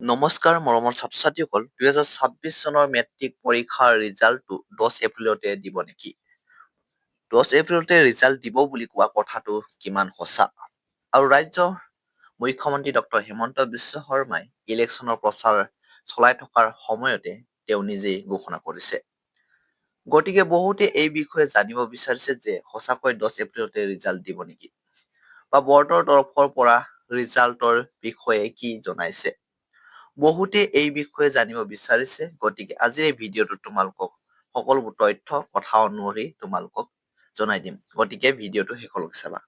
নমস্কাৰ মৰমৰ ছাত্ৰ-ছাত্ৰীসকল 2026 চনৰ মেট্ৰিক পৰীক্ষাৰ ৰিজাল্টটো 10 এপ্ৰিলতে দিব নেকি 10 এপ্ৰিলতে ৰিজাল্ট দিব বুলি কোৱা কথাটো কিমান সঁচা আৰু ৰাজ্যৰ মুখ্যমন্ত্ৰী ডক্টৰ হিমন্ত বিশ্ব শৰ্মাই ইলেকশ্যনৰ প্ৰচাৰ চলাই থকাৰ সময়তে তেওঁ নিজেই ঘোষণা কৰিছে গতিকে বহুতে এই বিষয়ে জানিব বিচাৰিছে যে সঁচাকৈ 10 এপ্ৰিলতে ৰিজাল্ট দিব নেকি বা বৰ্ডৰ তৰফৰ পৰা ৰিজাল্টৰ বিষয়ে কি জনাইছে বহুতে এই বিষয়ে জানিব বিচাৰিছে গতিকে আজিৰ এই ভিডিঅ'টোত তোমালোকক সকলোবোৰ তথ্য কথা অনুসৰি তোমালোকক জনাই দিম গতিকে ভিডিঅ'টো শেষলৈকে চাবা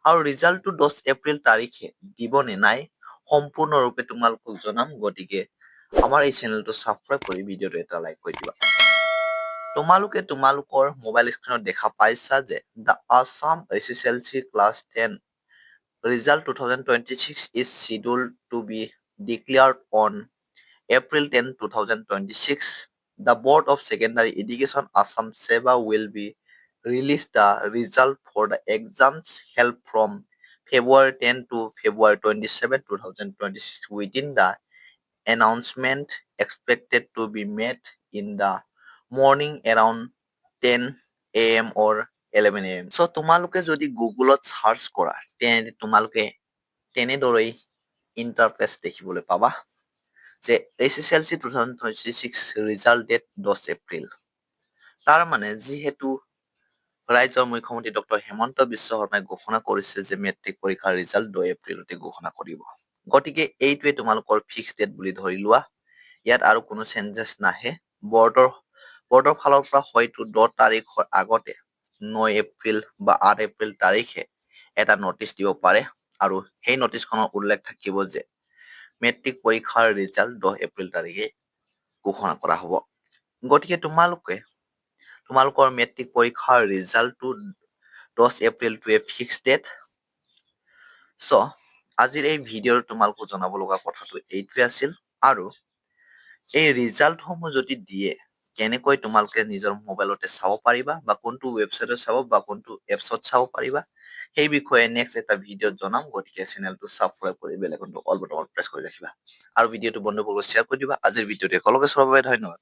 আৰু ৰিজাল্টটো 10 এপ্ৰিল তাৰিখে দিব নে নাই সম্পূৰ্ণৰূপে তোমালোকক জনাম গতিকে আমাৰ এই চেনেলটো সাবস্ক্ৰাইব কৰি ভিডিঅ'টো এটা লাইক কৰি দিবা তোমালোকে তোমালোকৰ মোবাইল স্ক্ৰীনত দেখা পাইছা যে the Assam SSLC class 10 result 2026 is scheduled to be declared on April 10, 2026. The Board of Secondary Education Assam Seva will be released the result for the exams held from February 10 to February 27, 2026 within the announcement expected to be made in the morning around 10 a.m. or 11 a.m. So তোমালোকে যদি গুগলত search কৰা তেনে তোমালোকে তেনেদৰেই interface দেখিবলৈ পাবা যে এছএছএলচি 2026 ৰিজাল্ট ডেট 10 এপ্ৰিল তাৰ মানে যিহেতু ৰাজ্যৰ মুখ্যমন্ত্ৰী ডক্টৰ হিমন্ত বিশ্ব শৰ্মাই ঘোষণা কৰিছে যে মেট্ৰিক পৰীক্ষাৰ ৰিজাল্ট 10 এপ্ৰিলতে ঘোষণা কৰিব গতিকে এইটোৱে তোমালোকৰ ফিক্স ডেট বুলি ধৰি লোৱা ইয়াত আৰু কোনো চেঞ্জেছ নাহে বৰ্ডৰ ফালৰ পৰা হয়তো 10 তাৰিখৰ আগতে 9 এপ্ৰিল বা 8 এপ্ৰিল তাৰিখে এটা নটিচ দিব পাৰে আৰু সেই নটিচখনৰ উল্লেখ থাকিব যে মেট্ৰিক পৰীক্ষাৰ ৰিজাল্ট 10 এপ্ৰিল তাৰিখে ঘোষণা কৰা হ'ব গতিকে তোমালোকৰ মেট্ৰিক পৰীক্ষাৰ ৰিজাল্টটো 10 এপ্ৰিলটোৱে ফিক্স ডেট চ' আজিৰ এই ভিডিঅ'ত তোমালোকক জনাব লগা কথাটো এইটোৱে আছিল আৰু এই ৰিজাল্টসমূহ যদি দিয়ে কেনেকৈ তোমালোকে নিজৰ মোবাইলতে চাব পাৰিবা বা কোনটো ৱেবছাইটত চাব বা কোনটো এপছত চাব পাৰিবা সেই বিষয়ে নেক্সট এটা ভিডিঅ'ত জনাম গতিকে চেনেলটো সাবস্ক্ৰাইব কৰি বেল আইকনটো অল বটনত প্ৰেছ কৰি ৰাখিবা আৰু ভিডিঅ'টো বন্ধ কৰি শ্বেয়াৰ কৰি দিবা আজিৰ ভিডিঅ'টো একেলগে চোৱাৰ বাবে ধন্যবাদ